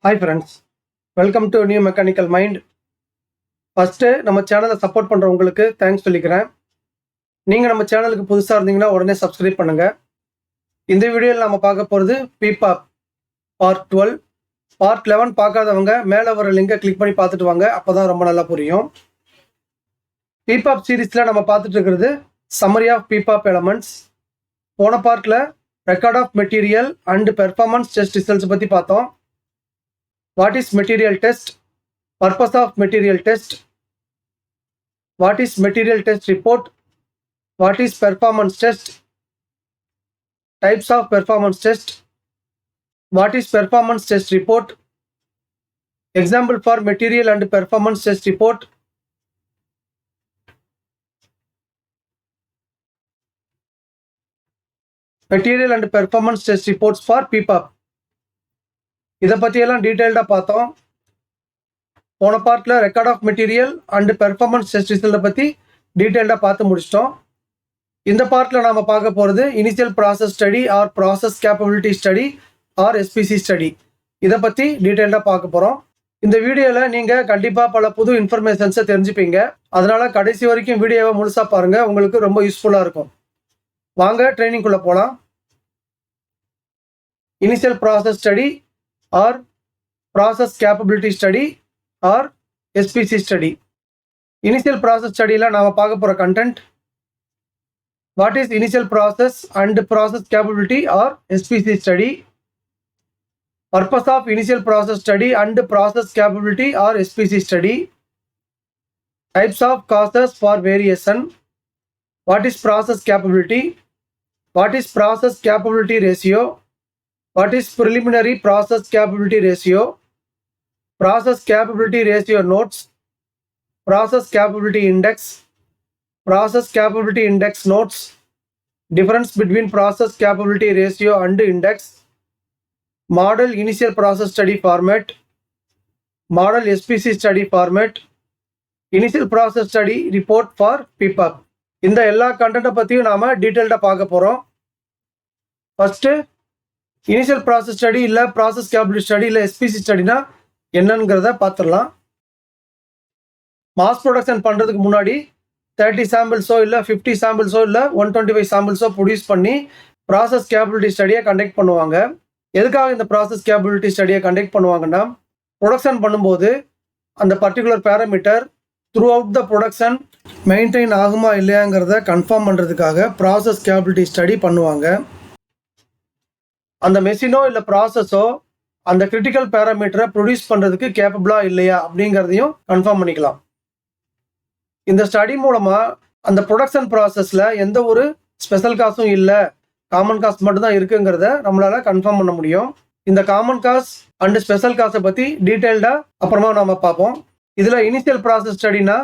Hi friends, welcome to new mechanical mind. First நம்ம சேனலை support பண்ணுற உங்களுக்கு தேங்க்ஸ் சொல்லிக்கிறேன். நீங்கள் நம்ம சேனலுக்கு புதுசாக இருந்தீங்கன்னா உடனே சப்ஸ்கிரைப் பண்ணுங்கள். இந்த வீடியோவில் நம்ம பார்க்க போகிறது பிபாப் பார்ட் 12. பார்ட் 11 பார்க்காதவங்க மேலே வர லிங்கை கிளிக் பண்ணி பார்த்துட்டு வாங்க, அப்போ தான் ரொம்ப நல்லா புரியும். பிபாப் சீரீஸில் நம்ம பார்த்துட்டு இருக்கிறது சம்மரி ஆஃப் பிபாப் எலமெண்ட்ஸ். போன பார்ட்டில் record of material and performance test results பற்றி பார்த்தோம். What is material test? Purpose of material test? What is material test report? What is performance test? Types of performance test? What is performance test report? Example for material and performance test report. Material and performance test reports for PPAP. இதை பற்றியெல்லாம் டீட்டெயில்டாக பார்த்தோம். போன பார்ட்டில் record of material and performance test ரிசல்ட்டை பற்றி டீட்டெயில்டாக பார்த்து முடிச்சிட்டோம். இந்த பார்ட்டில் நாம் பார்க்க போகிறது initial process study R process capability study or SPC study. இதை பற்றி டீட்டெயில்டாக பார்க்க போகிறோம். இந்த வீடியோவில் நீங்கள் கண்டிப்பாக பல புது இன்ஃபர்மேஷன்ஸை தெரிஞ்சுப்பீங்க. அதனால் கடைசி வரைக்கும் வீடியோவை முழுசாக பாருங்கள், உங்களுக்கு ரொம்ப யூஸ்ஃபுல்லாக இருக்கும். வாங்க ட்ரைனிங்குள்ளே போகலாம். Initial process study or process capability study or SPC study. Initial process study la நாம பார்க்க போற content, what is initial process and process capability or SPC study, purpose of initial process study and process capability or SPC study, types of causes for variation, what is process capability, what is process capability ratio, what is preliminary process capability ratio, process capability ratio notes, process capability index, process capability index notes, difference between process capability ratio and index, model initial process study format, model SPC study format, initial process study report for PPAP. இந்த எல்லா கண்டென்ட்டை பற்றியும் நாம் டீட்டெயில்டாக பார்க்க போகிறோம். First initial process study இல்லை process capability study இல்லை எஸ்பிசி ஸ்டடினா என்னங்கிறத பார்த்துடலாம். மாஸ் ப்ரொடக்ஷன் பண்ணுறதுக்கு முன்னாடி 30 சாம்பிள்ஸோ இல்லை 50 சாம்பிள்ஸோ இல்லை 125 சாம்பிள்ஸோ ப்ரொடியூஸ் பண்ணி ப்ராசஸ் கேப்பபிலிட்டி ஸ்டடியை கண்டக்ட் பண்ணுவாங்க. எதுக்காக இந்த ப்ராசஸ் கேப்பபிலிட்டி ஸ்டடியை கண்டக்ட் பண்ணுவாங்கன்னா, ப்ரொடக்ஷன் பண்ணும்போது அந்த particular parameter through out the production maintain ஆகுமா இல்லையாங்கிறத கன்ஃபார்ம் பண்ணுறதுக்காக ப்ராசஸ் கேப்பபிலிட்டி ஸ்டடி பண்ணுவாங்க. அந்த மெஷினோ இல்லை ப்ராசஸோ அந்த கிரிட்டிக்கல் பேராமீட்டரை ப்ரொடியூஸ் பண்ணுறதுக்கு கேப்பபிளா இல்லையா அப்படிங்கிறதையும் கன்ஃபார்ம் பண்ணிக்கலாம். இந்த ஸ்டடி மூலமாக அந்த ப்ரொடக்ஷன் ப்ராசஸில் எந்த ஒரு ஸ்பெஷல் காசும் இல்லை, காமன் காஸ்ட் மட்டும்தான் இருக்குங்கிறத நம்மளால் கன்ஃபார்ம் பண்ண முடியும். இந்த காமன் காஸ்ட் அண்டு ஸ்பெஷல் காசை பற்றி டீட்டெயில்டாக அப்புறமா நம்ம பார்ப்போம். இதில் இனிஷியல் ப்ராசஸ் ஸ்டடினா,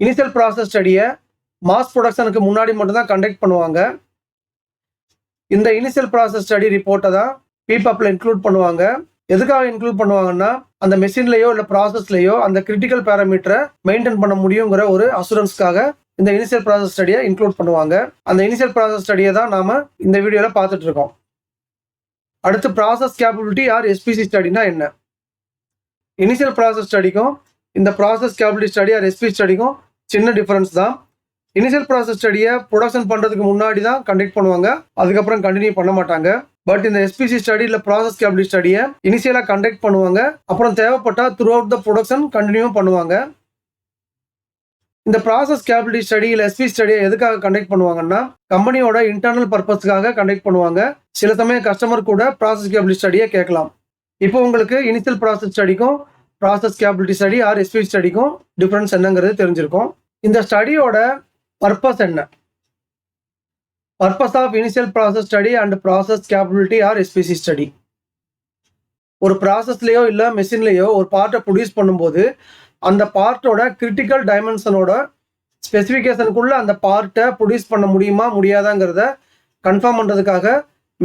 இனிஷியல் ப்ராசஸ் ஸ்டடியை மாஸ் ப்ரொடக்ஷனுக்கு முன்னாடி மட்டும்தான் கண்டக்ட் பண்ணுவாங்க. இந்த இனிஷியல் ப்ராசஸ் ஸ்டடி ரிப்போர்ட்டை தான் பிபாப்பில் இன்க்ளூட் பண்ணுவாங்க. எதுக்காக இன்க்ளூட் பண்ணுவாங்கன்னா, அந்த மெஷின்லையோ இல்லை ப்ராசஸ்லையோ அந்த கிரிட்டிக்கல் பேராமீட்டரை மெயின்டைன் பண்ண முடியுங்கிற ஒரு அசூரன்ஸ்க்காக இந்த இனிஷியல் ப்ராசஸ் ஸ்டடியை இன்க்ளூட் பண்ணுவாங்க. அந்த இனிஷியல் ப்ராசஸ் ஸ்டடியை தான் நாம் இந்த வீடியோவில் பார்த்துட்டு இருக்கோம். அடுத்து ப்ராசஸ் கேப்பபிலிட்டி ஆர் எஸ்பிசி ஸ்டடினா என்ன? இனிஷியல் ப்ராசஸ் ஸ்டடிக்கும் இந்த process capability study or SPC ஸ்டடிக்கும் சின்ன டிஃபரன்ஸ் தான். இனிஷியல் ப்ராசஸ் ஸ்டடியை ப்ரொடக்ஷன் பண்ணுறதுக்கு முன்னாடி தான் கண்டக்ட் பண்ணுவாங்க, அதுக்கப்புறம் கண்டினியூ பண்ண மாட்டாங்க. பட் இந்த எஸ்பிசி ஸ்டடி இல்லை ப்ராசஸ் கேப்பபிலிட்டி ஸ்டடியை இனிஷியலாக கண்டக்ட் பண்ணுவாங்க, அப்புறம் தேவைப்பட்டால் through out the production continue பண்ணுவாங்க. இந்த ப்ராசஸ் கேப்பபிலிட்டி ஸ்டடி இல்லை எஸ்பிசி ஸ்டடியை எதுக்காக கண்டக்ட் பண்ணுவாங்கன்னா, கம்பெனியோட இன்டர்னல் பர்பஸ்க்காக கண்டக்ட் பண்ணுவாங்க. சில சமயம் கஸ்டமர் கூட ப்ராசஸ் கேப்பபிலிட்டி ஸ்டடியை கேட்கலாம். இப்போ உங்களுக்கு இனிஷியல் ப்ராசஸ் ஸ்டடிக்கும் process capability study or SPC ஸ்டடிக்கும் டிஃப்ரென்ஸ் என்னங்கிறது தெரிஞ்சிருக்கும். இந்த ஸ்டடியோட பர்பஸ் என்ன? Purpose of initial process study and process capability or SPC study. ஒரு ப்ராசஸ்லேயோ இல்லை மெஷின்லேயோ ஒரு பார்ட்டை ப்ரொடியூஸ் பண்ணும்போது அந்த பார்ட்டோட கிரிட்டிக்கல் டைமென்ஷனோட ஸ்பெசிஃபிகேஷனுக்குள்ளே அந்த பார்ட்டை ப்ரொடியூஸ் பண்ண முடியுமா முடியாதாங்கிறத கன்ஃபார்ம் பண்ணுறதுக்காக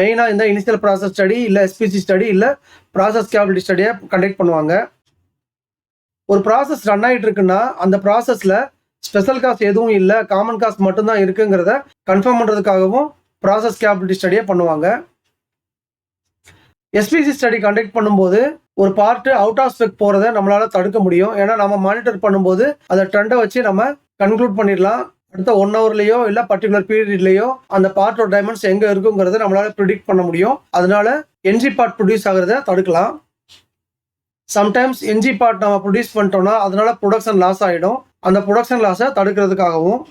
மெயினாக இந்த இனிஷியல் ப்ராசஸ் ஸ்டடி இல்லை எஸ்பிசி ஸ்டடி இல்லை ப்ராசஸ் கேப்பபிலிட்டி ஸ்டடியை கண்டக்ட் பண்ணுவாங்க. ஒரு ப்ராசஸ் ரன் ஆகிட்டு இருக்குன்னா அந்த ப்ராசஸில் ஸ்பெஷல் காஸ்ட் எதுவும் இல்லை, காமன் காஸ்ட் மட்டும்தான் இருக்குங்கிறத கன்ஃபார்ம் பண்ணுறதுக்காகவும் ப்ராசஸ் கேப்பபிலிட்டி ஸ்டடியை பண்ணுவாங்க. எஸ்பிசி ஸ்டடி கண்டக்ட் பண்ணும்போது ஒரு பார்ட் அவுட் ஆஃப் ஸ்பெக் போறதை நம்மளால தடுக்க முடியும். ஏன்னா நம்ம மானிட்டர் பண்ணும்போது அந்த ட்ரெண்டை வச்சு நம்ம கன்க்ளூட் பண்ணிடலாம். அடுத்த 1 ஹவர்லயோ இல்ல பர்டிகுலர் பீரியட்லயோ அந்த பார்ட்டோட டைமெண்ட்ஸ் எங்க இருக்குங்கிறத நம்மளால ப்ரிடிக்ட் பண்ண முடியும். அதனால என்ஜி பார்ட் ப்ரொடியூஸ் ஆகிறத தடுக்கலாம். சம்டைம்ஸ் என்ஜி பார்ட் நம்ம ப்ரொடியூஸ் பண்ணிட்டோம்னா அதனால ப்ரொடக்ஷன் லாஸ் ஆகிடும். அந்த ப்ரொடக்ஷன் லாஸை தடுக்கிறதுக்காகவும்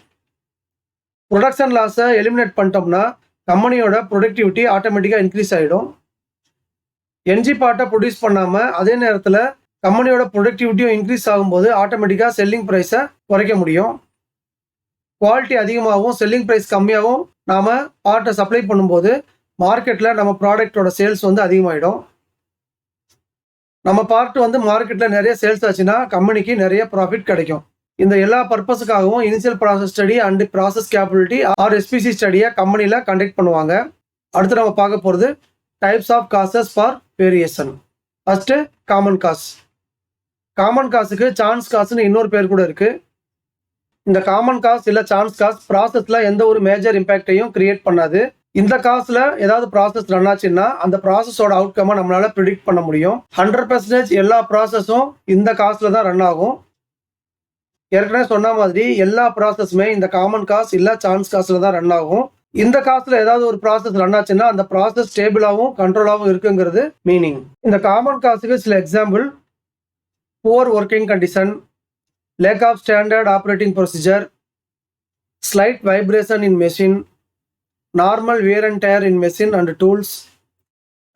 ப்ரொடக்ஷன் லாஸை எலிமினேட் பண்ணிட்டோம்னா கம்பெனியோட ப்ரொடக்டிவிட்டி ஆட்டோமேட்டிக்காக இன்க்ரீஸ் ஆகிடும். என்ஜி பார்ட்டை ப்ரொடியூஸ் பண்ணாமல் அதே நேரத்தில் கம்பெனியோட ப்ரொடக்டிவிட்டியும் இன்க்ரீஸ் ஆகும்போது ஆட்டோமேட்டிக்காக செல்லிங் ப்ரைஸை குறைக்க முடியும். குவாலிட்டி அதிகமாகவும் செல்லிங் ப்ரைஸ் கம்மியாகவும் நாம் பார்ட்டை சப்ளை பண்ணும்போது மார்க்கெட்டில் நம்ம ப்ராடக்டோட சேல்ஸ் வந்து அதிகமாகிடும். நம்ம பார்ட் வந்து மார்க்கெட்டில் நிறைய சேல்ஸ் ஆச்சுன்னா கம்பெனிக்கு நிறைய ப்ராஃபிட் கிடைக்கும். இந்த எல்லா பர்பஸுக்காகவும் initial process study and process capability or SPC ஸ்டடியை கம்பெனியில் கண்டக்ட் பண்ணுவாங்க. அடுத்து நம்ம பார்க்க போகிறது types of causes for variation. First common cause. Common காசுக்கு சான்ஸ் காசுன்னு இன்னொரு பேர் கூட இருக்கு. இந்த காமன் காஸ் இல்லை சான்ஸ் காஸ் ப்ராசஸ்ல எந்த ஒரு மேஜர் இம்பாக்டையும் கிரியேட் பண்ணாது. இந்த காசுல ஏதாவது ப்ராசஸ் ரன் ஆச்சுன்னா அந்த ப்ராசஸோட அவுட்கமை நம்மளால ப்ரிடிக்ட் பண்ண முடியும். 100% எல்லா ப்ராசஸும் இந்த காசுல தான் ரன் ஆகும். ஏற்கனவே சொன்ன மாதிரி எல்லா ப்ராசஸுமே இந்த காமன் காஸ் இல்லை சான்ஸ் காசுல தான் ரன் ஆகும். இந்த காசுல ஏதாவது ஒரு ப்ராசஸ் ரன் ஆச்சுன்னா அந்த ப்ராசஸ் ஸ்டேபிளாகவும் கண்ட்ரோலாகவும் இருக்குங்கிறது மீனிங். இந்த காமன் காசுக்கு சில example: poor working condition, lack of standard operating procedure, slight vibration in machine, normal wear and tear in machine and tools,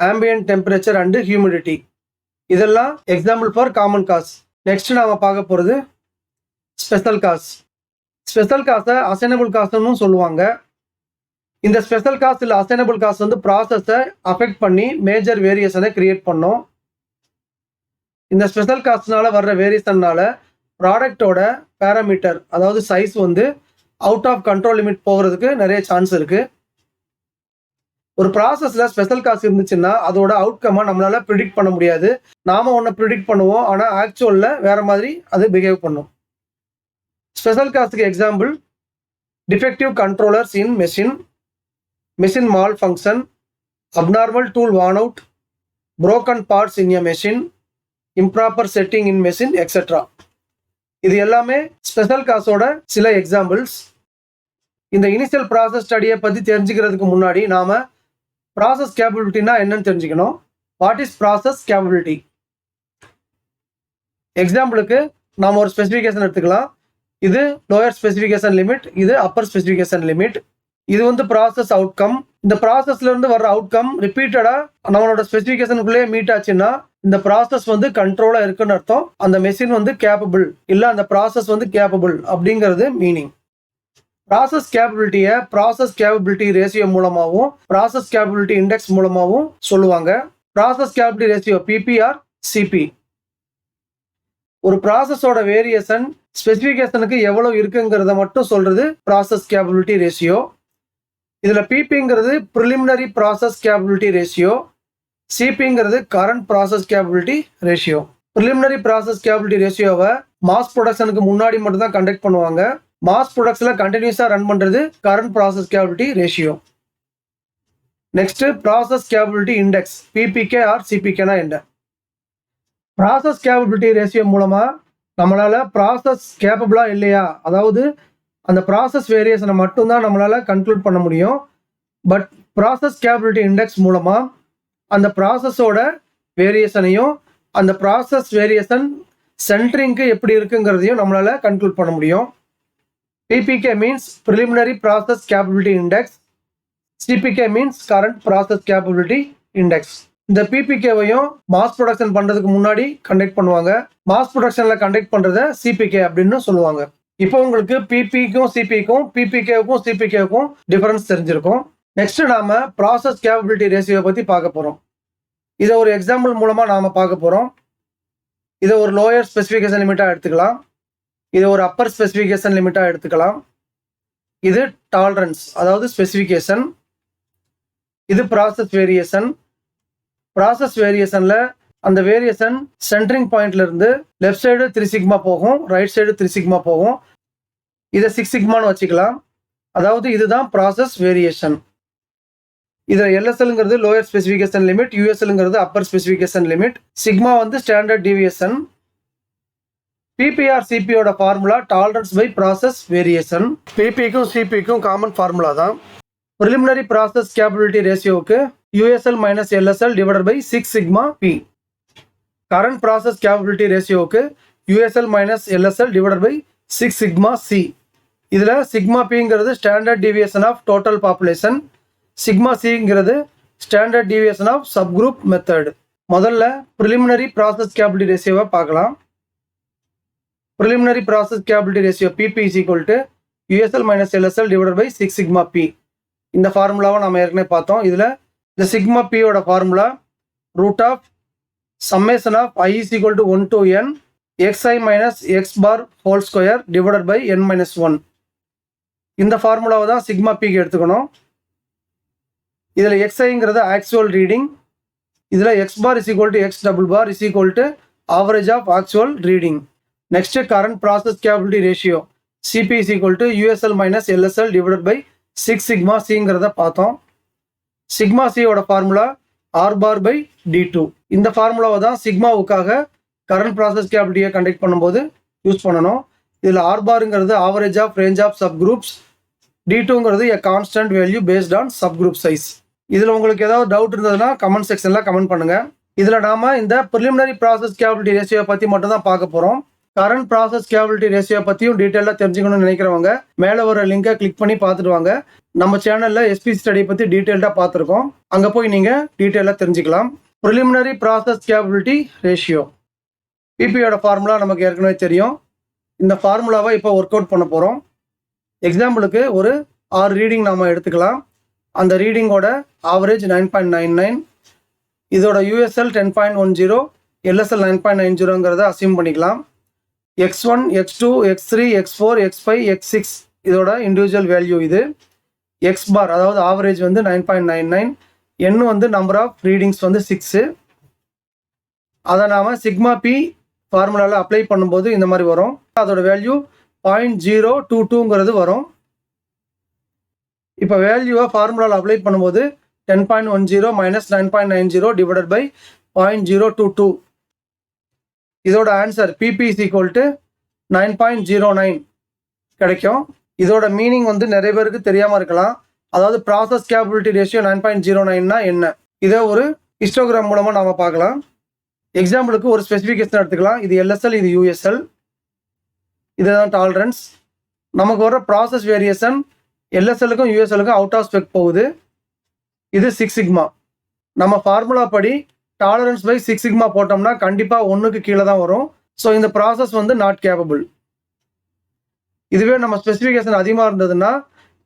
ambient temperature and humidity. இதெல்லாம் example for common cos. Next நாம பார்க்க போகிறது special cos. Special காசை assignable காசுன்னு சொல்லுவாங்க. இந்த special cos இல்லை assignable cos வந்து ப்ராசஸை அஃபெக்ட் பண்ணி மேஜர் வேரியேஷனை கிரியேட் பண்ணும். இந்த ஸ்பெஷல் காஸ்ட்னால வர்ற வேரியேஷன்னால ப்ராடக்டோட பேராமீட்டர் அதாவது சைஸ் வந்து அவுட் ஆஃப் கண்ட்ரோல் லிமிட் போகிறதுக்கு நிறைய சான்ஸ் இருக்கு. ஒரு ப்ராசஸில் ஸ்பெஷல் காசு இருந்துச்சுன்னா அதோட அவுட்கம்மை நம்மளால ப்ரிடிக்ட் பண்ண முடியாது. நாம ஒன்று ப்ரிடிக்ட் பண்ணுவோம், ஆனால் ஆக்சுவலில் வேற மாதிரி அது பிஹேவ் பண்ணும். ஸ்பெஷல் காசுக்கு example: defective controllers in machine, machine malfunction, abnormal tool worn out, broken parts in a machine, improper setting in machine etcetera. இது எல்லாமே ஸ்பெஷல் காசோட சில எக்ஸாம்பிள்ஸ். இந்த இனிஷியல் ப்ராசஸ் ஸ்டடியை பற்றி தெரிஞ்சுக்கிறதுக்கு முன்னாடி நாம ப்ராசஸ் கேப்பபிலிட்டினா என்னன்னு தெரிஞ்சுக்கணும். What is process capability? எக்ஸாம்பிளுக்கு நாம் ஒரு ஸ்பெசிஃபிகேஷன் எடுத்துக்கலாம். இது லோயர் ஸ்பெசிஃபிகேஷன் லிமிட், இது அப்பர் ஸ்பெசிஃபிகேஷன் லிமிட். இது வந்து ப்ராசஸ் அவுட்கம். இந்த ப்ராசஸ்ல இருந்து வர்ற அவுட்கம் ரிப்பீட்டடா நம்மளோட ஸ்பெசிஃபிகேஷனுக்குள்ளே மீட் ஆச்சுன்னா இந்த ப்ராசஸ் வந்து கண்ட்ரோலா இருக்குன்னு அர்த்தம். அந்த மெஷின் வந்து கேப்பபிள் இல்ல அந்த ப்ராசஸ் வந்து கேப்பபிள் அப்படிங்கிறது மீனிங். ப்ராசஸ் கேப்பபிலிட்டியை ப்ராசஸ் கேப்பபிலிட்டி ரேஷியோ மூலமாகவும் ப்ராசஸ் கேப்பபிலிட்டி இண்டெக்ஸ் மூலமாகவும் சொல்லுவாங்க. Process capability ratio PPR CP. ஒரு ப்ராசஸோட வேரியேஷன் ஸ்பெசிஃபிகேஷனுக்கு எவ்வளவு இருக்குங்கிறத மட்டும் சொல்றது ப்ராசஸ் கேப்பபிலிட்டி ரேஷியோ. இதுல பிபிங்கிறது ப்ரிலிமினரி ப்ராசஸ் கேப்பபிலிட்டி ரேஷியோ, சிபிங்கிறது current process capability ratio. Preliminary process capability ரேஷியோவை மாஸ் ப்ரொடக்ஷனுக்கு முன்னாடி மட்டும் தான் கண்டக்ட் பண்ணுவாங்க. மாஸ் ப்ரொடக்ஷன்ல கண்டினியூஸா ரன் பண்றது current process capability ratio. Next process capability index PPK or சிபிகேனா என்ன? ப்ராசஸ் கேப்பபிலிட்டி ரேஷியோ மூலமா நம்மளால ப்ராசஸ் கேப்பபிளா இல்லையா, அதாவது அந்த ப்ராசஸ் வேரியேஷனை மட்டும்தான் நம்மளால கன்க்ளூட் பண்ண முடியும். பட் ப்ராசஸ் கேப்பபிலிட்டி இண்டெக்ஸ் மூலமா அந்த ப்ராசஸோட வேரியேஷனையும் அந்த ப்ராசஸ் வேரியேஷன் சென்டரிங்க்கு எப்படி இருக்குங்கிறதையும் நம்மளால கன்க்ளூட் பண்ண முடியும். PBK means preliminary process capability index, CPK means current process capability index. இந்த பிபிகேவையும் மாஸ் ப்ரொடக்ஷன் பண்றதுக்கு முன்னாடி கண்டக்ட் பண்ணுவாங்க. மாஸ் ப்ரொடக்ஷன்ல கண்டக்ட் பண்றத சிபிகே அப்படின்னு சொல்லுவாங்க. இப்போ உங்களுக்கு பிபிக்கும் சிபிக்கும் பிபிகேவுக்கும் சிபிகேவுக்கும் டிஃபரன்ஸ் தெரிஞ்சிருக்கும். நெக்ஸ்ட் நாம ப்ராசஸ் கேப்பபிலிட்டி ரேஷியோ பத்தி பார்க்க போறோம். இதை ஒரு எக்ஸாம்பிள் மூலமா நாம பார்க்க போறோம். இதை ஒரு லோயர் ஸ்பெசிஃபிகேஷன் லிமிட்டா எடுத்துக்கலாம், இதை ஒரு அப்பர் ஸ்பெசிஃபிகேஷன் லிமிட்டா எடுத்துக்கலாம். இது டாலரன்ஸ் அதாவது ஸ்பெசிஃபிகேஷன், இது ப்ராசஸ் வேரியேஷன். ப்ராசஸ் வேரியேஷன்ல அந்த வேரியேஷன் சென்டரிங் பாயிண்ட்ல இருந்து லெஃப்ட் சைடு 3 சிக்மா போகும், ரைட் சைடு 3 சிக்மா போகும். இதை 6 சிக்மான்னு வச்சுக்கலாம். அதாவது இதுதான் ப்ராசஸ் வேரியேஷன். இதில் எல்எஸ்எல்ங்கிறது லோயர் ஸ்பெசிஃபிகேஷன் லிமிட், யூஎஸ்எல்ங்கிறது அப்பர் ஸ்பெசிஃபிகேஷன் லிமிட், சிக்மா வந்து ஸ்டாண்டர்ட் டீவியேஷன். பிபிஆர் சிபியோட formula tolerance by process variation. பிபிக்கும் சிபிக்கும் காமன் ஃபார்முலா தான். ப்ரிலிமினரி ப்ராசஸ் கேப்பபிலிட்டி ரேஷியோவுக்கு USL minus LSL divided by 6 sigma P. Current process capability ரேஷியோவுக்கு USL minus LSL divided by 6 sigma C. இதில் sigma பிங்கிறது standard deviation of total population, sigma சிங்கிறது standard deviation of subgroup method. முதல்ல preliminary process capability ரேஷியோவை பார்க்கலாம். Preliminary process capability ratio PP is equal to USL minus LSL divided by 6 sigma P. இந்த ஃபார்முலாவை நம்ம ஏற்கனவே பார்த்தோம். இதில் இந்த சிக்மா பியோட formula root of summation of i is equal to 1 to n xi minus X bar whole square divided by n minus 1. இந்த ஃபார்முலாவை தான் சிக்மா பிக்கு எடுத்துக்கணும். இதில் xiங்கிறது ஆக்சுவல் ரீடிங், இதில் X bar is equal to X double bar is equal to average of actual reading. Next current process capability ratio CP is equal to USL minus LSL divided by 6 sigma சிங்கிறத பார்த்தோம். Sigma சியோட formula R bar by D2. இந்த ஃபார்முலாவை தான் சிக்மாவுக்காக current process கேப்பபிலிட்டியை conduct பண்ணும்போது use பண்ணணும். இதில் ஆர் பாருங்கிறது average of range of subgroups, D2ங்கிறது a constant value based on subgroup size. இதில் உங்களுக்கு ஏதாவது டவுட் இருந்ததுன்னா கமெண்ட் செக்ஷனில் கமெண்ட் பண்ணுங்கள். இதில் நாம் இந்த ப்ரிலிமினரி ப்ராசஸ் கேப்பபிலிட்டி ரேஷியோ பற்றி மட்டும் தான் பார்க்க போகிறோம். கரண்ட் ப்ராசஸ் கேப்பபிலிட்டி ரேஷியோ பற்றியும் டீட்டெயிலாக தெரிஞ்சுக்கணும்னு நினைக்கிறவங்க மேலே ஒரு லிங்கை கிளிக் பண்ணி பார்த்துட்டு வாங்க. நம்ம சேனலில் எஸ்பிசி ஸ்டடி பற்றி டீட்டெயில்டாக பார்த்துருக்கோம், அங்கே போய் நீங்கள் டீட்டெயிலாக தெரிஞ்சுக்கலாம். ப்ரிலிமினரி ப்ராசஸ் கேப்பபிலிட்டி ரேஷியோ பிபியோட ஃபார்முலா நமக்கு ஏற்கனவே தெரியும். இந்த ஃபார்முலாவை இப்போ ஒர்க் அவுட் பண்ண போகிறோம். எக்ஸாம்பிளுக்கு ஒரு 6 ரீடிங் நாம் எடுத்துக்கலாம். அந்த ரீடிங்கோட ஆவரேஜ் 9.99, இதோட யூஎஸ்எல் 10.10, எல்எஸ்எல் 9.90ங்கிறத அசியூம் பண்ணிக்கலாம். x1, x2, x3, x4, x5, x6 இதோட இண்டிவிஜுவல் வேல்யூ. இது எக்ஸ் பார் அதாவது ஆவரேஜ் வந்து 9.99, n வந்து நம்பர் ஆஃப் ரீடிங்ஸ் வந்து 6. அதை நாம் சிக்மா பி ஃபார்முலாவில் அப்ளை பண்ணும்போது இந்த மாதிரி வரும். அதோட வேல்யூ 0.022ங்கிறது வரும். இப்போ வேல்யூவை ஃபார்முலாவில் அப்ளை பண்ணும்போது 10.10 மைனஸ் 9.90 டிவைடட் பை 0.022. இதோட answer PP is equal to 9.09 கிடைக்கும். இதோட மீனிங் வந்து நிறைய பேருக்கு தெரியாமல் இருக்கலாம். அதாவது ப்ராசஸ் கேப்பபிலிட்டி ரேஷியோ 9.09னா என்ன, இதை ஒரு ஹிஸ்டோகிராம் மூலமாக நாம் பார்க்கலாம். எக்ஸாம்பிளுக்கு ஒரு ஸ்பெசிஃபிகேஷன் எடுத்துக்கலாம். இது எல்எஸ்எல், இது யூஎஸ்எல், இதுதான் டாலரன்ஸ். நமக்கு வர ப்ராசஸ் வேரியேஷன் எல்எஸ்எல்லுக்கும் யூஎஸ்எல்லுக்கும் அவுட் ஆஃப் ஸ்பெக் போகுது. இது 6 சிக்மா. நம்ம ஃபார்முலா படி டாலரன்ஸ் பை 6 சிக்மா போட்டோம்னா கண்டிப்பாக 1க்கு கீழே தான் வரும். ஸோ இந்த ப்ராசஸ் வந்து நாட் கேப்பபிள். இதுவே நம்ம ஸ்பெசிஃபிகேஷன் அதிகமாக இருந்ததுன்னா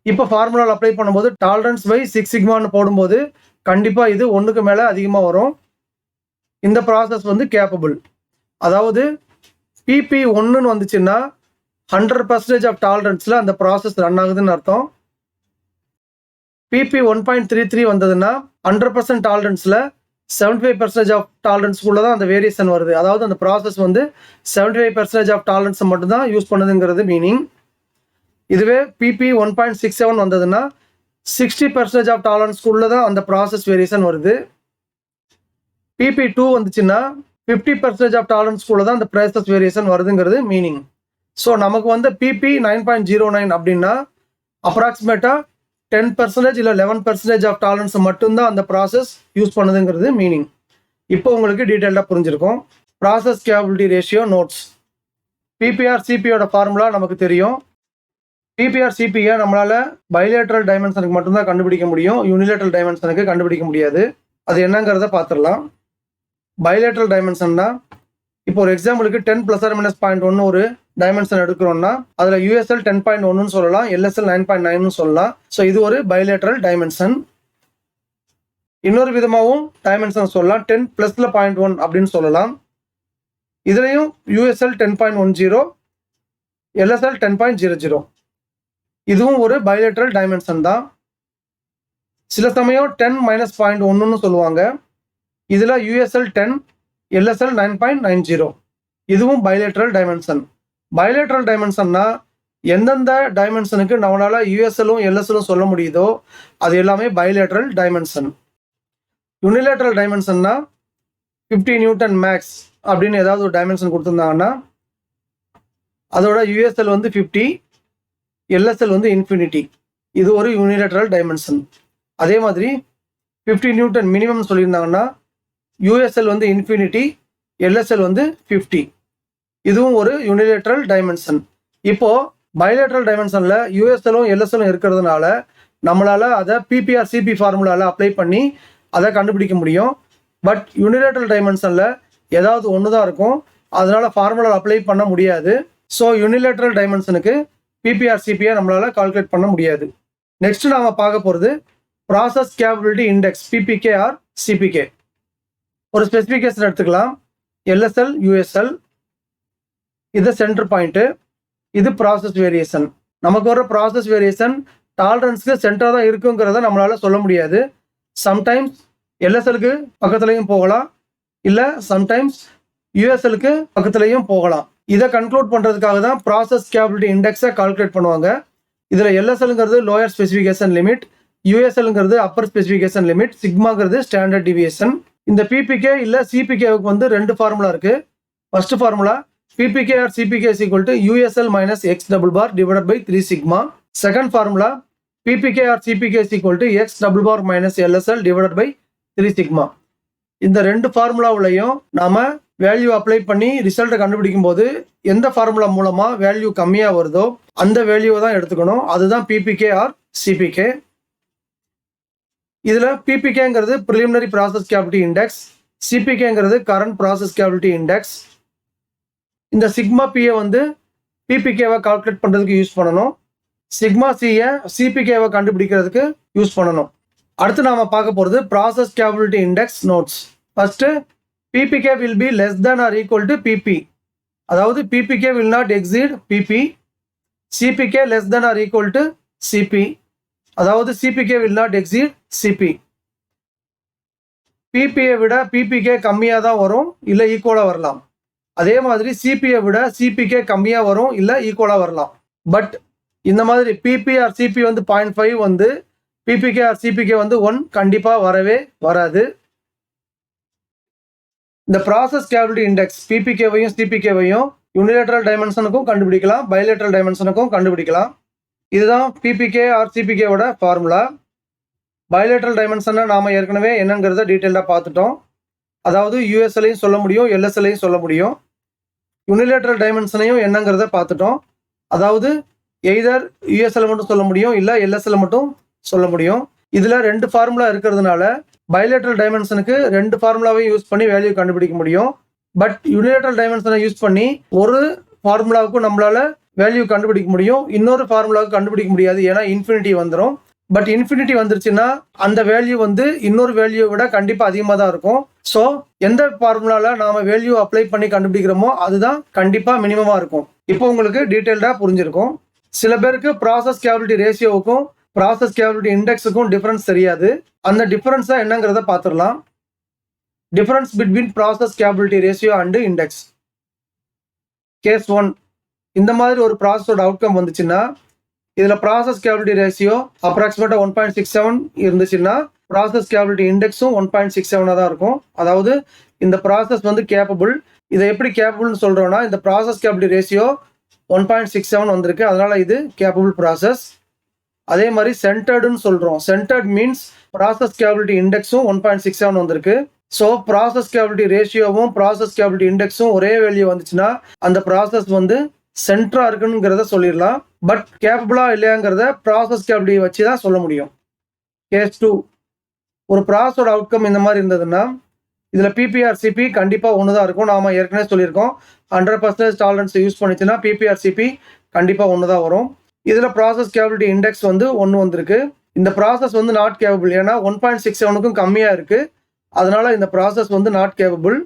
இப்போ ஃபார்முலாவில் அப்ளை பண்ணும்போது டாலரன்ஸ் பை 6 சிக்மான்னு போடும்போது கண்டிப்பாக இது 1க்கு மேலே அதிகமாக வரும். இந்த ப்ராசஸ் வந்து கேப்பபிள். அதாவது பிபி 1ன்னு வந்துச்சுன்னா 100% ஆஃப் டாலரன்ஸில் அந்த ப்ராசஸ் ரன் ஆகுதுன்னு அர்த்தம். பிபி 1.33 வந்ததுன்னா 100% டாலரன்ஸில் 75% ஆஃப் டாலரன்ஸ்குள்ளே தான் அந்த வேரியேஷன் வருது. அதாவது அந்த ப்ராசஸ் வந்து 75% ஆஃப் டாலரன்ஸை மட்டும்தான் யூஸ் பண்ணுதுங்கிறது மீனிங். இதுவே பிபி 1.67 வந்ததுன்னா 60% ஆஃப் டாலரன்ஸ்குள்ளே தான் அந்த ப்ராசஸ் வேரியேஷன் வருது. பிபி 2 வந்துச்சுன்னா 50% ஆஃப் டாலரன்ஸ்குள்ளே தான் அந்த ப்ராசஸ் வேரியேஷன் வருதுங்கிறது மீனிங். ஸோ நமக்கு வந்து பிபி 9.09 அப்படின்னா அப்ராக்சிமேட்டாக 10% இல்லை 11% ஆஃப் டாலரன்ஸ் மட்டும்தான் அந்த ப்ராசஸ் யூஸ் பண்ணுதுங்கிறது மீனிங். இப்போ உங்களுக்கு டீட்டெயிலாக புரிஞ்சிருக்கும். Process capability ratio notes. PP or சிபியோட ஃபார்முலா நமக்கு தெரியும். பிபிஆர் சிபியை நம்மளால் பைலேட்ரல் டைமென்ஷனுக்கு மட்டும்தான் கண்டுபிடிக்க முடியும், யூனிலேட்ரல் டைமென்ஷனுக்கு கண்டுபிடிக்க முடியாது. அது என்னங்கிறத பார்த்துடலாம். பைலேட்ரல் டைமென்ஷன்னா இப்போ ஒரு எக்ஸாம்பிளுக்கு 10 + or - 0.1 ஒரு டைமென்ஷன் எடுக்கிறோம்னா அதில் யூஎஸ்எல் 10.1ன்னு சொல்லலாம், எல்எஸ்எல் 9.9ன்னு சொல்லலாம். ஸோ இது ஒரு பைலேட்ரல் டைமென்ஷன். இன்னொரு விதமாகவும் டைமென்ஷன் சொல்லலாம், 10 + 0.1 அப்படின்னு சொல்லலாம். இதுலேயும் யூஎஸ்எல் 10.10, எல்எஸ்எல் 10.00. இதுவும் ஒரு பைலேட்ரல் டைமென்ஷன் தான். சில சமயம் 10 - 0.1ன்னு சொல்லுவாங்க. இதில் யூஎஸ்எல் 10, எல்எஸ்எல் 9.90. இதுவும் பைலேட்ரல் டைமென்ஷன். பைலேட்ரல் டைமென்ஷன்னா எந்தெந்த டைமென்ஷனுக்கு நம்மளால யூஎஸ்எல்லும் எல்எஸ்எல்லும் சொல்ல முடியுதோ அது எல்லாமே பைலேட்ரல் டைமென்ஷன். யூனிலேட்ரல் டைமென்ஷன்னா 50 நியூட்டன் மேக்ஸ் அப்படின்னு ஏதாவது ஒரு டைமென்ஷன் கொடுத்துருந்தாங்கன்னா அதோட யூஎஸ்எல் வந்து 50, எல்எஸ்எல் வந்து இன்ஃபினிட்டி. இது ஒரு யூனிலேட்ரல் டைமென்ஷன். அதே மாதிரி 50 நியூட்டன் மினிமம் சொல்லியிருந்தாங்கன்னா யூஎஸ்எல் வந்து இன்ஃபினிட்டி, எல்எஸ்எல் வந்து 50. இதுவும் ஒரு யூனிலேட்ரல் டைமென்ஷன். இப்போ பைலேட்ரல் டைமென்ஷனில் யூஎஸ்எல்லும் எல்எஸ்எல்லும் இருக்கிறதுனால நம்மளால் அதை பிபிஆர் சிபி ஃபார்முலாவில் அப்ளை பண்ணி அதை கண்டுபிடிக்க முடியும். பட் யூனிலேட்ரல் டைமென்ஷனில் ஏதாவது ஒன்று தான் இருக்கும், அதனால் ஃபார்முலாவில் அப்ளை பண்ண முடியாது. ஸோ யூனிலேட்ரல் டைமென்ஷனுக்கு பிபிஆர் சிபியை நம்மளால் கால்குலேட் பண்ண முடியாது. நெக்ஸ்ட் நாம் பார்க்க போகிறது process capability index, PPK or CPK. ஒரு ஸ்பெசிஃபிகேஷன் எடுத்துக்கலாம். எல்எஸ்எல், யூஎஸ்எல், இது சென்டர் பாயிண்ட்டு, இது ப்ராசஸ் வேரியேஷன். நமக்கு வர ப்ராசஸ் வேரியேஷன் டாலரன்ஸ்க்கு சென்டராக தான் இருக்குங்கிறத நம்மளால் சொல்ல முடியாது. சம்டைம்ஸ் எல்எஸ்எலுக்கு பக்கத்துலையும் போகலாம், இல்லை சம்டைம்ஸ் யூஎஸ்எலுக்கு பக்கத்துலையும் போகலாம். இதை கன்க்ளூட் பண்ணுறதுக்காக தான் ப்ராசஸ் கேப்பபிலிட்டி இண்டெக்ஸை கால்குலேட் பண்ணுவாங்க. இதில் எல்எஸ்எல்ங்கிறது லோயர் ஸ்பெசிஃபிகேஷன் லிமிட், யூஎஸ்எல்ங்கிறது அப்பர் ஸ்பெசிஃபிகேஷன் லிமிட், சிக்மாங்கிறது ஸ்டாண்டர்ட் டிவியேஷன். இந்த பிபிகே இல்லை சிபிகேவுக்கு வந்து ரெண்டு ஃபார்முலா இருக்குது. First formula PPK or CPK is equal to USL minus X double bar divided by 3 sigma. Second formula PPK or CPK is equal to X double bar minus LSL divided by 3 sigma. இந்த ரெண்டு ஃபார்முலாவிலையும் நாம value apply பண்ணி ரிசல்ட்டை கண்டுபிடிக்கும் போது எந்த formula மூலமா value கம்மியாக வருதோ அந்த வேல்யூவை தான் எடுத்துக்கணும். அதுதான் PPK ஆர் CPK. இதில் PPKங்கிறது ப்ரிலிமினரி ப்ராசஸ் கேப்பபிலிட்டி இண்டெக்ஸ், CPKங்கிறது கரண்ட் ப்ராசஸ் கேப்பபிலிட்டி இண்டெக்ஸ். இந்த சிக்மா பியை வந்து பிபிகேவை கால்குலேட் பண்ணுறதுக்கு யூஸ் பண்ணணும், சிக்மா சியை சிபிகேவை கண்டுபிடிக்கிறதுக்கு யூஸ் பண்ணணும். அடுத்து நாம் பார்க்க போகிறது process capability index notes. First PPK will be less than or equal to PP, அதாவது PPK will not exceed PP. CPK less than or equal to CP, அதாவது CPK will not exceed CP. பிபியை விட PPK கம்மியாக தான் வரும், இல்லை ஈக்குவலாக வரலாம். அதே மாதிரி சிபியை விட சிபிகே கம்மியாக வரும், இல்லை ஈக்குவலாக வரலாம். பட் இந்த மாதிரி பிபி ஆர் சிபி வந்து 0.5 வந்து பிபிகே ஆர் சிபிகே வந்து 1 கண்டிப்பாக வரவே வராது. இந்த ப்ராசஸ் கேப்பபிலிட்டி இண்டெக்ஸ் பிபிகேவையும் சிபிகேவையும் யூனிலேட்ரல் டைமென்ஷனுக்கும் கண்டுபிடிக்கலாம், பைலேட்ரல் டைமென்ஷனுக்கும் கண்டுபிடிக்கலாம். இதுதான் பிபிகே ஆர் சிபிகேவோட ஃபார்முலா. பைலேட்ரல் டைமென்ஷனை நாம் ஏற்கனவே என்னங்கிறத டீட்டெயிலாக பார்த்துட்டோம். அதாவது யூஎஸ்எல்லையும் சொல்ல முடியும், எல்எஸ்எல்லையும் சொல்ல முடியும். யூனிலேட்ரல் டைமென்ஷனையும் என்னங்கிறத பார்த்துட்டோம். அதாவது எய்தர் யூஎஸ்எல் மட்டும் சொல்ல முடியும், இல்லை எல்எஸ்எல் மட்டும் சொல்ல முடியும். இதில் ரெண்டு ஃபார்முலா இருக்கிறதுனால பைலேட்ரல் டைமென்ஷனுக்கு ரெண்டு ஃபார்முலாவையும் யூஸ் பண்ணி வேல்யூ கண்டுபிடிக்க முடியும். பட் யூனிலேட்ரல் டைமென்ஷனை யூஸ் பண்ணி ஒரு ஃபார்முலாவுக்கும் நம்மளால வேல்யூ கண்டுபிடிக்க முடியும், இன்னொரு ஃபார்முலாவுக்கு கண்டுபிடிக்க முடியாது, ஏன்னா இன்ஃபினிட்டி வந்துடும். பட் இன்ஃபினிட்டி வந்துருச்சுன்னா அந்த வேல்யூ வந்து இன்னொரு வேல்யூவை விட கண்டிப்பாக அதிகமாக தான் இருக்கும். ஸோ எந்த ஃபார்முலாவில் நாம் வேல்யூ அப்ளை பண்ணி கண்டுபிடிக்கிறோமோ அதுதான் கண்டிப்பாக மினிமமாக இருக்கும். இப்போ உங்களுக்கு டீட்டெயில்டாக புரிஞ்சிருக்கும். சில பேருக்கு ப்ராசஸ் கேப்பபிலிட்டி ரேஷியோவுக்கும் ப்ராசஸ் கேப்பபிலிட்டி இண்டெக்ஸுக்கும் டிஃபரன்ஸ் தெரியாது. அந்த டிஃபரன்ஸாக என்னங்கிறத பார்த்துடலாம். Difference between process capability ratio and index. Case 1, இந்த மாதிரி ஒரு ப்ராசஸோட அவுட்கம் வந்துச்சுன்னா இதில் ப்ராசஸ் கேப்பபிலிட்டி ரேஷியோ அப்ராக்சிமேட்டாக 1.67 இருந்துச்சுன்னா ப்ராசஸ் கேப்பபிலிட்டி இண்டெக்ஸும் 1.67 தான் இருக்கும். அதாவது இந்த ப்ராசஸ் வந்து கேப்பபிள். இதை எப்படி கேப்பபிள்னு சொல்கிறோன்னா இந்த ப்ராசஸ் கேப்பபிலிட்டி ரேஷியோ 1.67 வந்திருக்கு, அதனால் இது கேப்பபிள் ப்ராசஸ். அதே மாதிரி சென்டர்டுன்னு சொல்கிறோம். சென்டர்ட் மீன்ஸ் ப்ராசஸ் கேப்பபிலிட்டி இண்டெக்ஸும் 1.67 வந்திருக்கு. ஸோ ப்ராசஸ் கேப்பபிலிட்டி ரேஷியோவும் ப்ராசஸ் கேப்பபிலிட்டி இண்டெக்ஸும் ஒரே வேல்யூ வந்துச்சுன்னா அந்த ப்ராசஸ் வந்து சென்டரா இருக்குங்கிறத சொல்லிடலாம். பட் கேப்பபிளா இல்லையாங்கிறத ப்ராசஸ் கேப்பபிலிட்டி வச்சு தான் சொல்ல முடியும். கேஸ் 2, ஒரு ப்ராசஸோட அவுட்கம் இந்த மாதிரி இருந்ததுன்னா இதில் பிபிஆர் சிபி கண்டிப்பாக ஒன்று தான் இருக்கும். நாம் ஏற்கனவே சொல்லியிருக்கோம் 100% டாலரன்ஸ் யூஸ் பண்ணிச்சுன்னா பிபிஆர் சிபி கண்டிப்பாக ஒன்று தான் வரும். இதில் ப்ராசஸ் கேப்பபிலிட்டி இண்டெக்ஸ் வந்து 1 வந்திருக்கு. இந்த ப்ராசஸ் வந்து நாட் கேப்பபிள், ஏன்னா 1.67க்கும் கம்மியாக இருக்குது, அதனால இந்த ப்ராசஸ் வந்து நாட் கேப்பபிள்.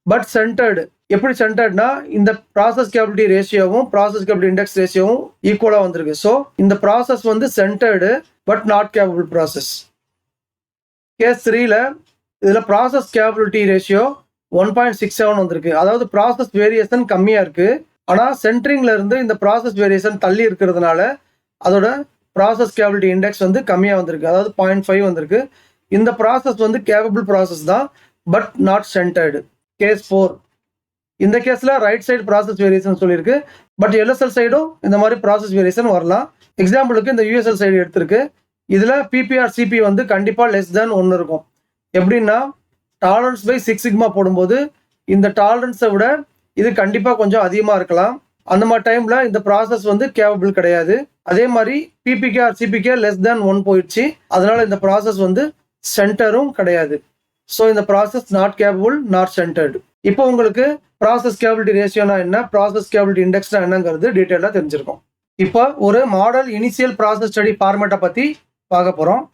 பட் சென்டர்டு, எப்படி சென்டர்ட்னா இந்த ப்ராசஸ் கேப்பபிலிட்டி ரேஷியோவும் ப்ராசஸ் கேப்பபிலிட்டி இண்டெக்ஸ் ரேஷியோவும் ஈக்குவலாக வந்திருக்கு. ஸோ இந்த ப்ராசஸ் வந்து centred but not capable process. Case 3ல இதில் ப்ராசஸ் கேப்பபிலிட்டி ரேஷியோ 1.67 வந்திருக்கு. அதாவது ப்ராசஸ் வேரியேஷன் கம்மியாக இருக்குது, ஆனால் சென்ட்ரிங்ல இருந்து இந்த ப்ராசஸ் வேரியேஷன் தள்ளி இருக்கிறதுனால அதோட ப்ராசஸ் கேபிலிட்டி இண்டெக்ஸ் வந்து கம்மியாக வந்திருக்கு, அதாவது 0.5 வந்திருக்கு. இந்த ப்ராசஸ் வந்து கேபபிள் ப்ராசஸ் தான், பட் நாட் சென்டர்டு. கேஸ் 4, இந்த கேஸில் ரைட் சைடு ப்ராசஸ் வேரியேஷன் சொல்லியிருக்கு, பட் எல்எஸ்எல் சைடும் இந்த மாதிரி ப்ராசஸ் வேரியேஷன் வரலாம். எக்ஸாம்பிளுக்கு இந்த யூஎஸ்எல் சைடு எடுத்திருக்கு. இதில் பிபிஆர் சிபி வந்து கண்டிப்பாக லெஸ் தேன் 1 இருக்கும். எப்படின்னா டாலரன்ஸ் பை 6 சிக்மா போடும்போது இந்த டாலரன்ஸை விட இது கண்டிப்பாக கொஞ்சம் அதிகமாக இருக்கலாம். அந்த மாதிரி டைமில் இந்த ப்ராசஸ் வந்து கேபபிள் கிடையாது. அதே மாதிரி PPK or CPK less than 1 போயிடுச்சு, அதனால இந்த ப்ராசஸ் வந்து சென்டரும் கிடையாது. ஸோ இந்த process not capable, not centred. இப்போ உங்களுக்கு ப்ராசஸ் கேபிலிட்டி ரேஷியோனா என்ன, ப்ராசஸ் கேபிலிட்டி இண்டெக்ஸ்னா என்னங்கிறது டீட்டெயிலாக தெரிஞ்சிருக்கும். இப்போ ஒரு மாடல் இனிஷியல் ப்ராசஸ் ஸ்டடி ஃபார்மேட்டை பற்றி பார்க்க போகிறோம்.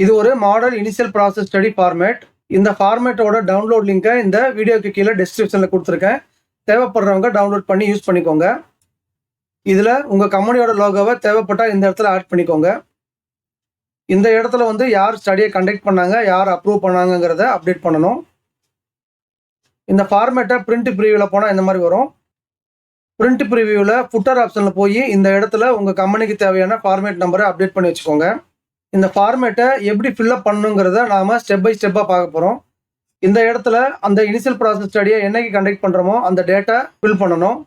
இது ஒரு model initial process study format. இந்த ஃபார்மேட்டோட டவுன்லோட் லிங்கை இந்த வீடியோக்கு கீழே டிஸ்கிரிப்ஷனில் கொடுத்துருக்கேன். தேவைப்படுறவங்க டவுன்லோட் பண்ணி யூஸ் பண்ணிக்கோங்க. இதில் உங்கள் கம்பெனியோட லோகோவை தேவைப்பட்டால் இந்த இடத்துல ஆட் பண்ணிக்கோங்க. இந்த இடத்துல வந்து யார் ஸ்டடியை கண்டக்ட் பண்ணாங்க, யார் அப்ரூவ் பண்ணாங்கிறத அப்டேட் பண்ணணும். இந்த ஃபார்மேட்டை பிரிண்ட் ப்ரிவியூவில் போனால் இந்த மாதிரி வரும். பிரிண்ட் ப்ரிவியூவில் ஃபுட்டர் ஆப்ஷனில் போய் இந்த இடத்துல உங்கள் கம்பெனிக்கு தேவையான ஃபார்மேட் நம்பரை அப்டேட் பண்ணி வச்சுக்கோங்க. இந்த ஃபார்மேட்டை எப்படி ஃபில்அப் பண்ணணுங்கிறத நாம் ஸ்டெப் பை ஸ்டெப்பாக பார்க்க போகிறோம். இந்த இடத்துல அந்த இனிஷியல் ப்ராசஸ் ஸ்டடியை என்னைக்கு கண்டக்ட் பண்ணுறோமோ அந்த டேட்டா ஃபில் பண்ணணும்.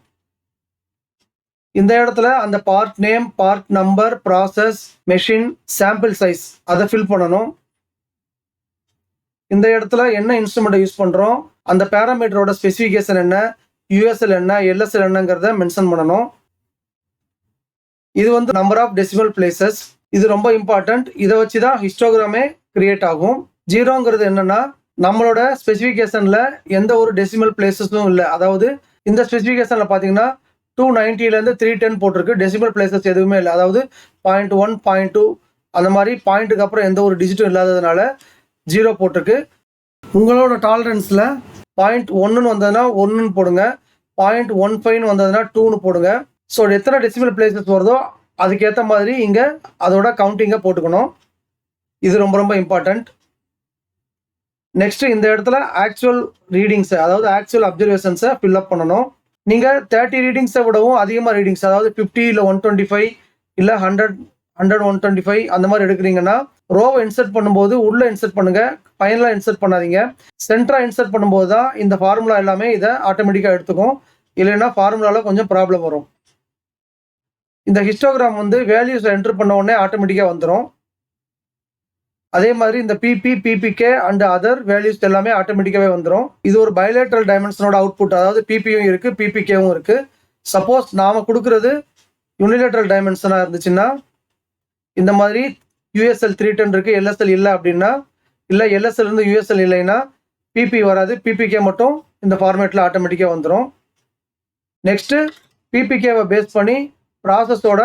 இந்த இடத்துல அந்த part name, part number, process, machine, sample size அதை ஃபில் பண்ணணும். இந்த இடத்துல என்ன இன்ஸ்ட்ருமெண்ட்டை யூஸ் பண்ணுறோம், அந்த பேராமீட்டரோட ஸ்பெசிஃபிகேஷன் என்ன, யூஎஸ்எல் என்ன, எல்எஸ்எல் என்னங்கிறத மென்ஷன் பண்ணணும். இது வந்து நம்பர் ஆஃப் டெசிமல் பிளேசஸ், இது ரொம்ப இம்பார்ட்டன்ட். இதை வச்சு தான் ஹிஸ்டோகிராமே கிரியேட் ஆகும். 0ங்கிறது என்னன்னா நம்மளோட ஸ்பெசிஃபிகேஷனில் எந்த ஒரு டெசிமல் பிளேசஸும் இல்லை. அதாவது இந்த ஸ்பெசிஃபிகேஷனில் பார்த்தீங்கன்னா 290லேருந்து 310 போட்டிருக்கு, டெசிமல் பிளேசஸ் எதுவுமே இல்லை. அதாவது 0.1, 0.2 அந்த மாதிரி பாயிண்ட்டுக்கு அப்புறம் எந்த ஒரு டிஜிட்டும் இல்லாததுனால 0 போட்டிருக்கு. உங்களோட டாலரன்ஸில் 0.1ன்னு வந்ததுன்னா 1ன்னு போடுங்க, 0.15ன்னு வந்ததுன்னா 2ன்னு போடுங்க. ஸோ எத்தனை டெசிமல் பிளேசஸ் வருதோ அதுக்கேற்ற மாதிரி இங்கே அதோட கவுண்டிங்கை போட்டுக்கணும். இது ரொம்ப ரொம்ப இம்பார்ட்டண்ட். நெக்ஸ்ட் இந்த இடத்துல ஆக்சுவல் ரீடிங்ஸை, அதாவது ஆக்சுவல் அப்சர்வேஷன்ஸை ஃபில்அப் பண்ணணும். நீங்கள் 30 ரீடிங்ஸை விடவும் அதிகமாக ரீடிங்ஸ், அதாவது 50 இல்லை 125 இல்லை 100, 125 அந்த மாதிரி எடுக்கிறீங்கன்னா ரோவை இன்சர்ட் பண்ணும்போது உள்ளே இன்சர்ட் பண்ணுங்க, ஃபைனலாக இன்சர்ட் பண்ணாதீங்க. சென்டராக இன்சர்ட் பண்ணும்போது தான் இந்த ஃபார்முலா எல்லாமே இதை ஆட்டோமேட்டிக்காக எடுத்துக்கும். இல்லைன்னா ஃபார்முலாவில் கொஞ்சம் ப்ராப்ளம் வரும். இந்த ஹிஸ்டோகிராம் வந்து வேல்யூஸை என்ட்ரு பண்ண உடனே ஆட்டோமேட்டிக்காக வந்துடும். அதே மாதிரி இந்த PP, PPK and other values எல்லாமே ஆட்டோமேட்டிக்காகவே வந்துடும். இது ஒரு பைலேட்ரல் டைமென்ஷனோட அவுட்புட், அதாவது பிபியும் இருக்குது, பிபிகேவும் இருக்குது. சப்போஸ் நாம் கொடுக்குறது யூனிலேட்ரல் டைமென்ஷனாக இருந்துச்சுன்னா இந்த மாதிரி யூஎஸ்எல் 310 இருக்குது, எல்எஸ்எல் இல்லை அப்படின்னா, இல்லை எல்எஸ்எல் இருந்து யூஎஸ்எல் இல்லைன்னா பிபி வராது, பிபிகே மட்டும் இந்த ஃபார்மேட்டில் ஆட்டோமேட்டிக்காக வந்துடும். நெக்ஸ்ட்டு பிபிகேவை பேஸ் பண்ணி ப்ராசஸோட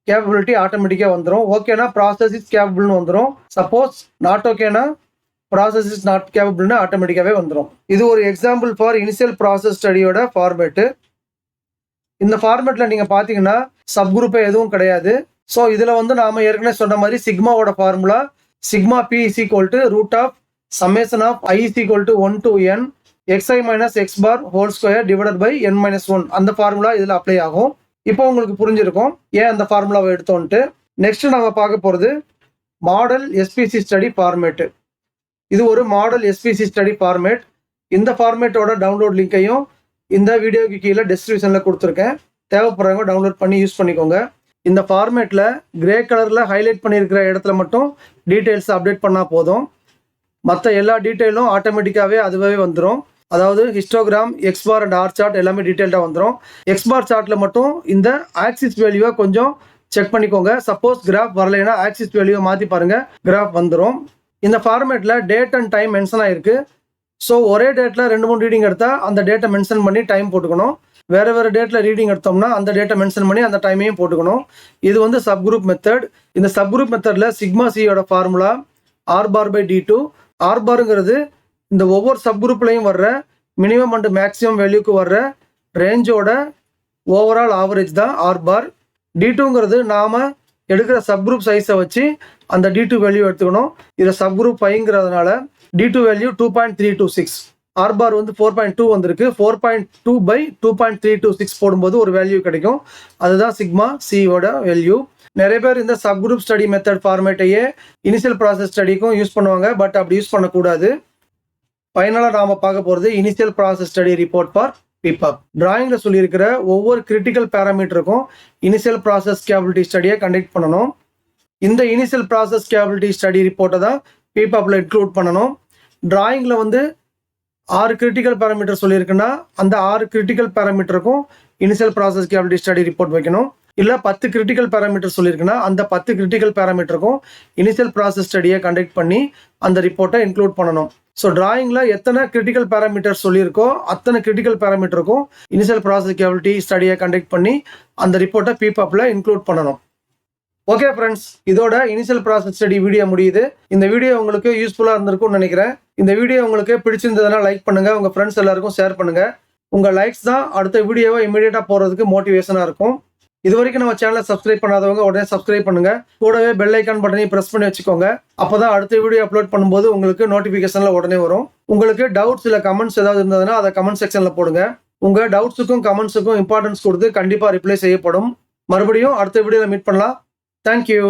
கேப்பபிலிட்டி ஆட்டோமேட்டிக்காக வந்துடும். ஓகேனா ப்ராசஸ் இஸ் கேப்பபிள்னு வந்துடும். சப்போஸ் நாட் ஓகேனா ப்ராசஸ் இஸ் நாட் கேப்பபிள்னு ஆட்டோமேட்டிக்காகவே வந்துடும். இது ஒரு எக்ஸாம்பிள் ஃபார் இனிஷியல் ப்ராசஸ் ஸ்டடியோட ஃபார்மேட்டு. இந்த ஃபார்மேட்டில் நீங்கள் பார்த்தீங்கன்னா சப் குரூப்பே எதுவும் கிடையாது. ஸோ இதில் வந்து நாம் ஏற்கனவே சொன்ன மாதிரி சிக்மாவோட formula sigma P is equal to root of summation of i is equal to 1 to n xi minus X bar whole square divided by n minus 1. அந்த ஃபார்முலா இதில் அப்ளை ஆகும். இப்போ உங்களுக்கு புரிஞ்சிருக்கும் ஏன் அந்த ஃபார்முலாவை எடுத்தோன்ட்டு. நெக்ஸ்ட் நாங்கள் பார்க்க போகிறது மாடல் எஸ்பிசி ஸ்டடி ஃபார்மேட்டு. இது ஒரு மாடல் எஸ்பிசி ஸ்டடி ஃபார்மேட். இந்த ஃபார்மேட்டோட டவுன்லோட் லிங்கையும் இந்த வீடியோக்கு கீழே டிஸ்கிரிப்ஷனில் கொடுத்துருக்கேன். தேவைப்படுறவங்க டவுன்லோட் பண்ணி யூஸ் பண்ணிக்கோங்க. இந்த ஃபார்மேட்டில் கிரே கலரில் ஹைலைட் பண்ணியிருக்கிற இடத்துல மட்டும் டீட்டெயில்ஸ் அப்டேட் பண்ணால் போதும். மற்ற எல்லா டீட்டெயிலும் ஆட்டோமேட்டிக்காகவே அதுவே வந்துடும். அதாவது histogram, X bar and R chart எல்லாமே டீட்டெயில்டாக வந்துடும். எக்ஸ்பார் சார்ட்டில் மட்டும் இந்த ஆக்சிஸ் வேல்யூவை கொஞ்சம் செக் பண்ணிக்கோங்க. சப்போஸ் கிராஃப் வரலைன்னா ஆக்சிஸ் வேல்யூவை மாற்றி பாருங்கள், கிராஃப் வந்துடும். இந்த ஃபார்மேட்டில் டேட் அண்ட் டைம் மென்ஷன் ஆகிருக்கு. ஸோ ஒரே டேட்டில் 2-3 ரீடிங் எடுத்தால் அந்த டேட்டை மென்ஷன் பண்ணி டைம் போட்டுக்கணும். வேறு டேட்டில் ரீடிங் எடுத்தோம்னா அந்த டேட்டை மென்ஷன் பண்ணி அந்த டைமையும் போட்டுக்கணும். இது வந்து சப் குரூப் மெத்தட். இந்த சப் குரூப் மெத்தடில் சிக்மா சியோட formula R bar by D2. R பாருங்கிறது இந்த ஒவ்வொரு சப் குரூப்லையும் வர்ற மினிமம் அண்ட் மேக்ஸிமம் வேல்யூக்கு வர்ற ரேஞ்சோட ஓவரால் ஆவரேஜ் தான் ஆர் பார். D2ங்கிறது நாம் எடுக்கிற சப் குரூப் சைஸை வச்சு அந்த D2 வேல்யூ எடுத்துக்கணும். இதில் சப் குரூப் 5ங்கிறதுனால D2 வேல்யூ 2.326. ஆர் பார் வந்து 4.2 வந்திருக்கு. 4.2 பை 2.326 போடும்போது ஒரு வேல்யூ கிடைக்கும். அதுதான் சிக்மா சியோட வேல்யூ. நிறைய பேர் இந்த சப் குரூப் ஸ்டடி மெத்தட் ஃபார்மேட்டையே இனிஷியல் ப்ராசஸ் ஸ்டடிக்கும் யூஸ் பண்ணுவாங்க. பட் அப்படி யூஸ் பண்ணக்கூடாது. ஃபைனலாக நாம பார்க்க போகிறது initial process study report for PPAP. டிராயிங்ல சொல்லியிருக்கிற ஒவ்வொரு கிரிட்டிக்கல் பேராமீட்டருக்கும் இனிஷியல் ப்ராசஸ் கேபிலிட்டி ஸ்டடியை கண்டக்ட் பண்ணணும். இந்த இனிஷியல் ப்ராசஸ் கேபிலிட்டி ஸ்டடி ரிப்போர்ட்டை தான் பிபப்ல இன்க்ளூட் பண்ணணும். டிராயிங்ல வந்து 6 கிரிட்டிக்கல் பேராமீட்டர் சொல்லியிருக்குன்னா அந்த 6 கிரிட்டிக்கல் பேராமீட்டருக்கும் initial process capability study report வைக்கணும். இல்லை 10 கிரிட்டிக்கல் பேராமீட்டர் சொல்லியிருக்குன்னா அந்த 10 கிரிட்டிக்கல் பேராமீட்டருக்கும் இனிஷியல் ப்ராசஸ் ஸ்டடியை கண்டக்ட் பண்ணி அந்த ரிப்போர்ட்டை இன்க்ளூட் பண்ணணும். ஸோ டிராயிங்ல எத்தனை கிரிட்டிக்கல் பேராமீட்டர் சொல்லியிருக்கோ அத்தனை கிரிட்டிக்கல் பேராமீட்டருக்கும் இனிஷியல் ப்ராசஸ் கேபிலிட்டி ஸ்டடியை கண்டக்ட் பண்ணி அந்த ரிப்போர்ட்டை பிபப்ல இன்க்ளூட் பண்ணணும். ஓகே ஃப்ரெண்ட்ஸ், இதோட இனிஷியல் ப்ராசஸ் ஸ்டடி வீடியோ முடியுது. இந்த வீடியோ உங்களுக்கு யூஸ்ஃபுல்லாக இருந்திருக்கும்னு நினைக்கிறேன். இந்த வீடியோ உங்களுக்கு பிடிச்சிருந்ததுன்னா லைக் பண்ணுங்க, உங்க ஃப்ரெண்ட்ஸ் எல்லாருக்கும் ஷேர் பண்ணுங்க. உங்க லைக்ஸ் தான் அடுத்த வீடியோவை இமீடியட்டா போறதுக்கு மோட்டிவேஷனா இருக்கும். இது வரைக்கும் நம்ம சேனலை சப்ஸ்கிரைப் பண்ணாதவங்க உடனே சப்ஸ்கிரைப் பண்ணுங்க. கூடவே பெல் ஐக்கான் பட்டனையும் பிரஸ் பண்ணி வச்சுக்கோங்க. அப்பதான் அடுத்த வீடியோ அப்லோட் பண்ணும்போது உங்களுக்கு நோட்டிபிகேஷன்ல உடனே வரும். உங்களுக்கு டவுட்ஸ் இல்லை கமெண்ட்ஸ் ஏதாவது இருந்ததுன்னா அதை கமெண்ட் செக்ஷன்ல போடுங்க. உங்க டவுட்ஸுக்கும் கமெண்ட்ஸுக்கும் இம்பார்ட்டன்ஸ் கொடுத்து கண்டிப்பா ரிப்ளை செய்யப்படும். மறுபடியும் அடுத்த வீடியோல மீட் பண்ணலாம். Thank you.